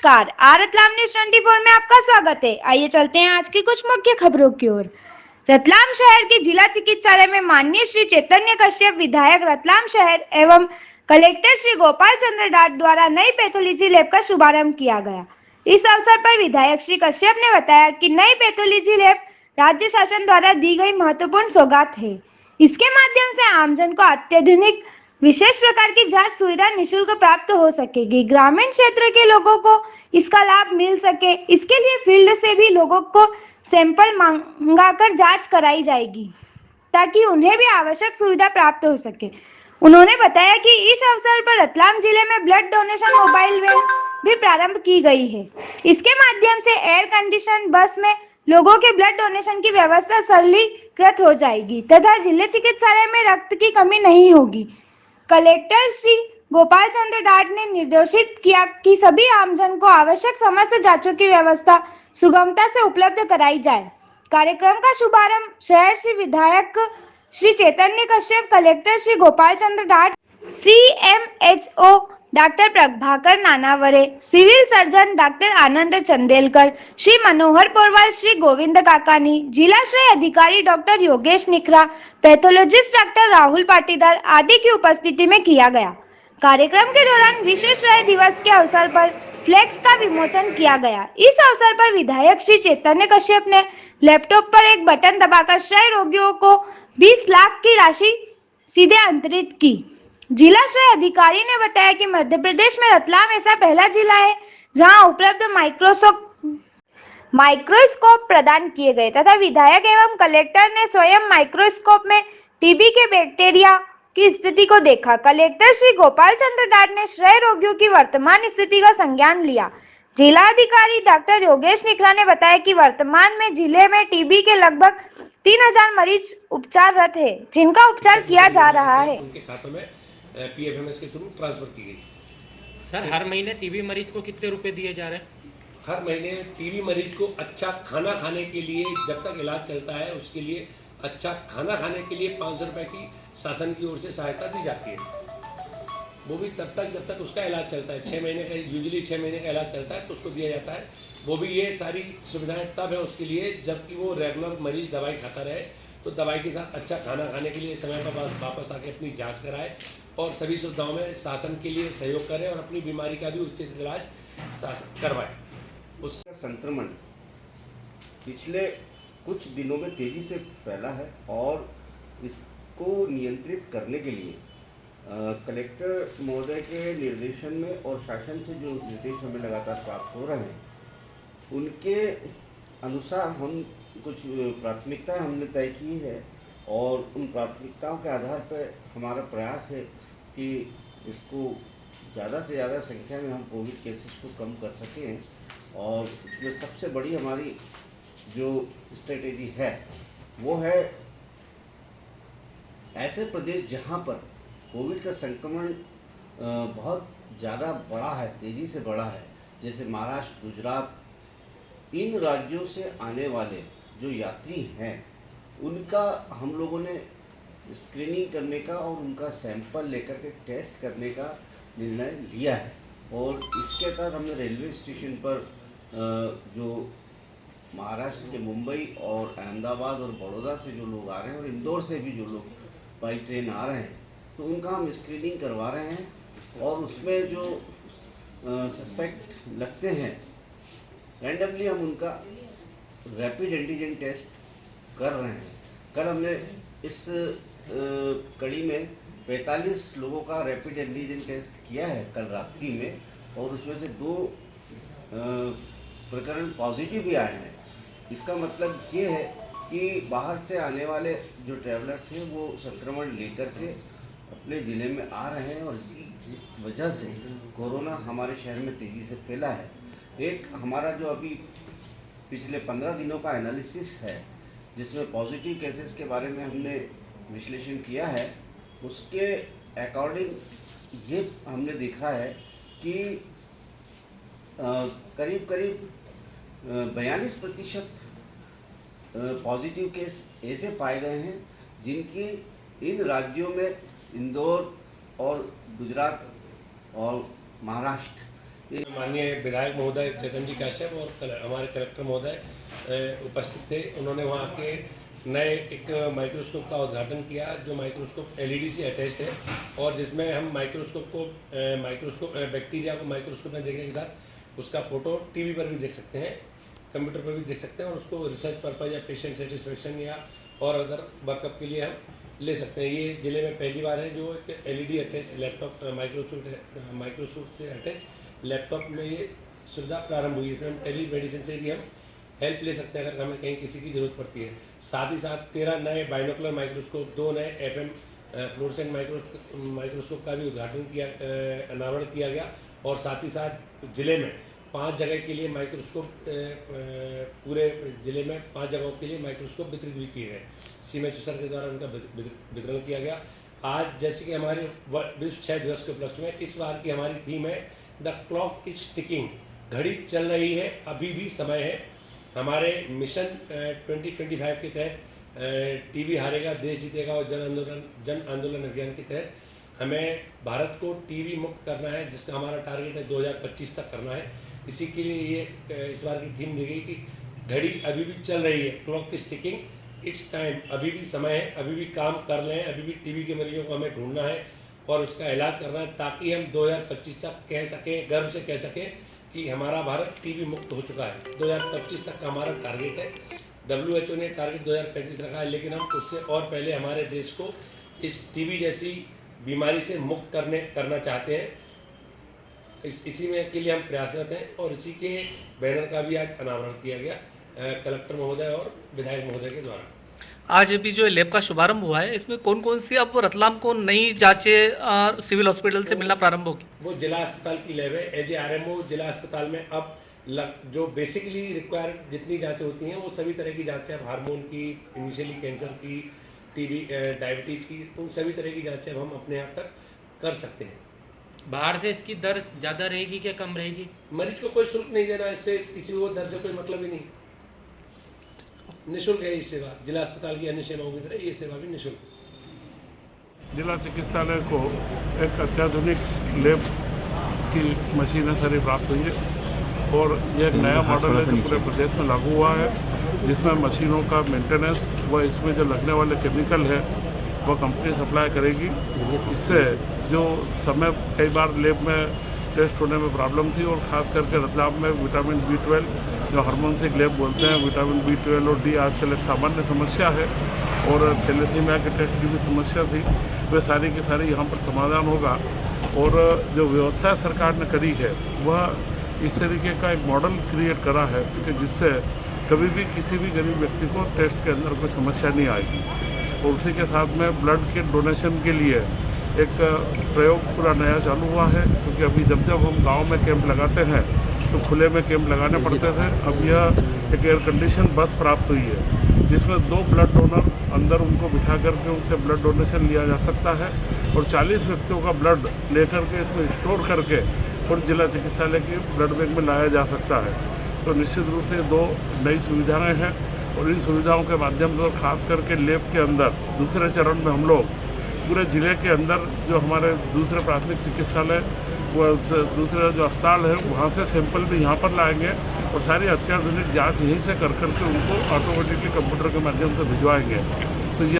नमस्कार, रतलाम न्यूज 24 में आपका स्वागत है। आइए चलते हैं आज की कुछ मुख्य खबरों की ओर। रतलाम शहर के जिला चिकित्सालय में माननीय श्री चैतन्य कश्यप विधायक रतलाम शहर एवं कलेक्टर श्री गोपाल चंद्र डाट द्वारा नई पैथोलॉजी लैब का शुभारंभ किया गया। इस अवसर पर विधायक श्री कश्यप ने बताया कि नई पैथोलॉजी लैब राज्य शासन द्वारा दी गई महत्वपूर्ण सौगात है। इसके माध्यम से आमजन को अत्याधुनिक विशेष प्रकार की जांच सुविधा निःशुल्क प्राप्त हो सकेगी। ग्रामीण क्षेत्र के लोगों को इसका लाभ मिल सके, इसके लिए फील्ड से भी लोगों को सैंपल मंगाकर जांच कराई जाएगी ताकि उन्हें भी आवश्यक सुविधा प्राप्त हो सके। उन्होंने बताया कि इस अवसर पर रतलाम जिले में ब्लड डोनेशन मोबाइल वैन भी प्रारंभ की गई है। इसके माध्यम से एयर कंडीशन बस में लोगों के ब्लड डोनेशन की व्यवस्था सरलीकृत हो जाएगी तथा जिला चिकित्सालय में रक्त की कमी नहीं होगी। कलेक्टर श्री गोपाल चंद्र डाट ने निर्देशित किया कि सभी आमजन को आवश्यक समस्त जांचों की व्यवस्था सुगमता से उपलब्ध कराई जाए। कार्यक्रम का शुभारंभ शहर श्री विधायक Shri Chaitanya Kashyap, collector Shri Gopal Chandra Dat, CMHO doctor Prabhakar Nanaware, civil surgeon doctor Anand Chandelkar, Shri Manohar Porwal, Shri Govind Kakani, जिलाश्रय अधिकारी doctor Yogesh Nikhra, pathologist doctor Rahul Patidar आदि की उपस्थिति में किया गया। कार्यक्रम के दौरान विश्व क्षय दिवस के अवसर पर फ्लैक्स का विमोचन किया गया। इस अवसर पर विधायक श्री चैतन्य कश्यप ने लैपटॉप पर एक बटन दबाकर क्षय रोगियों को 20 लाख की राशि सीधे अंतरित की। जिलाश्रय अधिकारी ने बताया कि मध्य प्रदेश में रतलाम ऐसा पहला जिला है जहां उपलब्ध माइक्रोस्कोप प्रदान किए गए तथा विधायक एवं कलेक्टर ने स्वयं माइक्रोस्कोप में टीबी के बैक्टीरिया की स्थिति को देखा। कलेक्टर श्री गोपाल चंद्र डाट ने क्षय रोगियों की वर्तमान स्थिति का संज्ञान लिया। जिलाधिकारी डॉक्टर योगेश निखरा ने बताया कि वर्तमान में जिले में टीबी के लगभग 3000 मरीज उपचाररत है, जिनका उपचार किया जा रहा है। उनके खातों में PFMS के थ्रू ट्रांसफर की गई। सर, हर महीने टीबी मरीज को कितने रुपए दिए जा रहे हैं? हर महीने टीबी मरीज को अच्छा खाना खाने के लिए, जब तक इलाज चलता है उसके लिए अच्छा खाना खाने के लिए 500 रुपये की शासन की ओर से सहायता दी जाती है। वो भी तब तक जब तक उसका इलाज चलता है। 6 महीने का, यूजुअली 6 महीने का इलाज चलता है तो उसको दिया जाता है। वो भी ये सारी सुविधाएं तब है उसके लिए जबकि वो रेगुलर मरीज दवाई खाता रहे, तो दवाई के साथ अच्छा खाना खाने के लिए समय पर वापस आके अपनी जांच कराए और सभी सुविधाओं में शासन के लिए सहयोग करें और अपनी बीमारी का भी उचित इलाज शासन करवाए। उसका संक्रमण पिछले कुछ दिनों में तेज़ी से फैला है और इसको नियंत्रित करने के लिए कलेक्टर महोदय के निर्देशन में और शासन से जो निर्देश हमें लगातार प्राप्त हो रहे हैं उनके अनुसार हम कुछ प्राथमिकताएं हमने तय की है और उन प्राथमिकताओं के आधार पर हमारा प्रयास है कि इसको ज़्यादा से ज़्यादा संख्या में हम कोविड केसेस को कम कर सकें। और इसमें सबसे बड़ी हमारी जो स्ट्रेटेजी है वो है ऐसे प्रदेश जहां पर कोविड का संक्रमण बहुत ज़्यादा बढ़ा है, तेज़ी से बढ़ा है, जैसे महाराष्ट्र, गुजरात, इन राज्यों से आने वाले जो यात्री हैं उनका हम लोगों ने स्क्रीनिंग करने का और उनका सैंपल लेकर के टेस्ट करने का निर्णय लिया है। और इसके तहत हमने रेलवे स्टेशन पर जो महाराष्ट्र के मुंबई और अहमदाबाद और बड़ौदा से जो लोग आ रहे हैं और इंदौर से भी जो लोग बाई ट्रेन आ रहे हैं तो उनका हम स्क्रीनिंग करवा रहे हैं और उसमें जो सस्पेक्ट लगते हैं रैंडमली हम उनका रैपिड एंटीजन टेस्ट कर रहे हैं। कल हमने इस कड़ी में 45 लोगों का रैपिड एंटीजन टेस्ट किया है कल रात्रि में और उसमें से 2 प्रकरण पॉजिटिव भी आए हैं। इसका मतलब ये है कि बाहर से आने वाले जो ट्रैवलर्स हैं वो संक्रमण लेकर के अपने ज़िले में आ रहे हैं और इसी वजह से कोरोना हमारे शहर में तेज़ी से फैला है। एक हमारा जो अभी पिछले 15 दिनों का एनालिसिस है जिसमें पॉजिटिव केसेस के बारे में हमने विश्लेषण किया है, उसके अकॉर्डिंग ये हमने देखा है कि करीब 42% पॉजिटिव केस ऐसे पाए गए हैं जिनकी इन राज्यों में इंदौर और गुजरात और महाराष्ट्र माननीय विधायक महोदय चेतन जी कश्यप और हमारे कलेक्टर महोदय उपस्थित थे। उन्होंने वहाँ के नए एक माइक्रोस्कोप का उद्घाटन किया, जो माइक्रोस्कोप एलईडी से अटैच्ड है और जिसमें हम माइक्रोस्कोप बैक्टीरिया को माइक्रोस्कोप में देखने के साथ उसका फोटो टीवी पर भी देख सकते हैं, कंप्यूटर पर भी देख सकते हैं और उसको रिसर्च पर्पज या पेशेंट सेटिस्फेक्शन या और अदर वर्कअप के लिए हम ले सकते हैं। ये ज़िले में पहली बार है जो एक एलईडी अटैच लैपटॉप माइक्रोस्कोप से अटैच लैपटॉप में ये सुविधा प्रारंभ हुई है। इसमें हम टेली मेडिसिन से भी हम हेल्प ले सकते हैं अगर हमें कहीं किसी की ज़रूरत पड़ती है। साथ ही साथ 13 नए बाइनोकुलर माइक्रोस्कोप, 2 नए FM फ्लोरेसेंट माइक्रोस्कोप का भी अनावरण किया गया और साथ ही साथ ज़िले में 5 जगह के लिए माइक्रोस्कोप पूरे ज़िले में 5 जगहों के लिए माइक्रोस्कोप वितरित भी किए गए। CMHO सर के द्वारा उनका वितरण किया गया। आज जैसे कि हमारे विश्व क्षय दिवस के उपलक्ष्य में इस बार की हमारी थीम है द क्लॉक इज टिकिंग, घड़ी चल रही है, अभी भी समय है। हमारे मिशन 2025 के तहत टीबी हारेगा देश जीतेगा और जन आंदोलन अभियान के तहत हमें भारत को टीबी मुक्त करना है, जिसका हमारा टारगेट है 2025 तक करना है। इसी के लिए ये इस बार की थीम दी गई कि घड़ी अभी भी चल रही है, clock is ticking, it's time, अभी भी समय है, अभी भी काम कर लें, अभी भी टीबी के मरीजों को हमें ढूंढना है और उसका इलाज करना है ताकि हम 2025 तक कह सकें, गर्व से कह सकें कि हमारा भारत टीबी मुक्त हो चुका है। 2025 तक का हमारा टारगेट है। WHO ने टारगेट 2035 रखा है, लेकिन हम उससे और पहले हमारे देश को इस टीबी जैसी बीमारी से मुक्त करना चाहते हैं। इसी में के लिए हम प्रयासरत हैं और इसी के बैनर का भी आज अनावरण किया गया कलेक्टर महोदय और विधायक महोदय के द्वारा। आज अभी जो लैब का शुभारंभ हुआ है, इसमें कौन कौन सी अब रतलाम को नई जांचें सिविल हॉस्पिटल से मिलना प्रारंभ होगी? वो जिला अस्पताल की लैब है। एज ए RMO जिला अस्पताल में अब जो बेसिकली रिक्वायर्ड जितनी जांचें होती हैं वो सभी तरह की जांचें, अब हार्मोन की, इनिशियली कैंसर की, टीबी, डायबिटीज़ की, उन सभी तरह की जांचें अब हम अपने यहाँ तक कर सकते हैं। बाहर से इसकी दर ज़्यादा रहेगी क्या कम रहेगी? मरीज को कोई शुल्क नहीं देना, इससे किसी को दर से कोई मतलब ही नहीं, निःशुल्क है ये सेवा। जिला अस्पताल की अन्य सेवाओं की तरह ये सेवा भी निःशुल्क है। जिला चिकित्सालय को एक अत्याधुनिक लैब की मशीनें सारी प्राप्त हुई है और यह एक नया मॉडल है जो पूरे प्रदेश में लागू हुआ है, जिसमें मशीनों का मेंटेनेंस व इसमें जो लगने वाले केमिकल है वह कंपनी सप्लाई करेगी। इससे जो समय कई बार लैब में टेस्ट होने में प्रॉब्लम थी और ख़ास करके रतलाम में विटामिन B12 जो हार्मोन से लैब बोलते हैं, विटामिन B12 और D आजकल एक सामान्य समस्या है और थैलेसीमिया के टेस्ट की भी समस्या थी, वे सारी की सारी यहाँ पर समाधान होगा। और जो व्यवस्था सरकार ने करी है वह इस तरीके का एक मॉडल क्रिएट करा है कि जिससे कभी भी किसी भी गरीब व्यक्ति को टेस्ट के अंदर कोई समस्या नहीं आएगी। और उसी के साथ में ब्लड के डोनेशन के लिए एक प्रयोग पूरा नया चालू हुआ है, क्योंकि अभी जब हम गांव में कैंप लगाते हैं तो खुले में कैंप लगाने पड़ते थे। अब यह एक एयर कंडीशन बस प्राप्त हुई है जिसमें 2 ब्लड डोनर अंदर उनको बिठा करके उनसे ब्लड डोनेशन लिया जा सकता है और 40 व्यक्तियों का ब्लड लेकर के इसमें स्टोर करके और जिला चिकित्सालय के ब्लड बैंक में लाया जा सकता है। तो निश्चित रूप से 2 नई सुविधाएँ हैं और इन सुविधाओं के माध्यम से खास करके लैब के अंदर दूसरे चरण में हम लोग पूरे ज़िले के अंदर जो हमारे दूसरे प्राथमिक चिकित्सालय व दूसरे जो अस्पताल है वहाँ से सैंपल भी यहाँ पर लाएंगे और सारी अत्याधुनिक जांच यहीं से कर करके उनको ऑटोमेटिकली कंप्यूटर के माध्यम से भिजवाएंगे। तो ये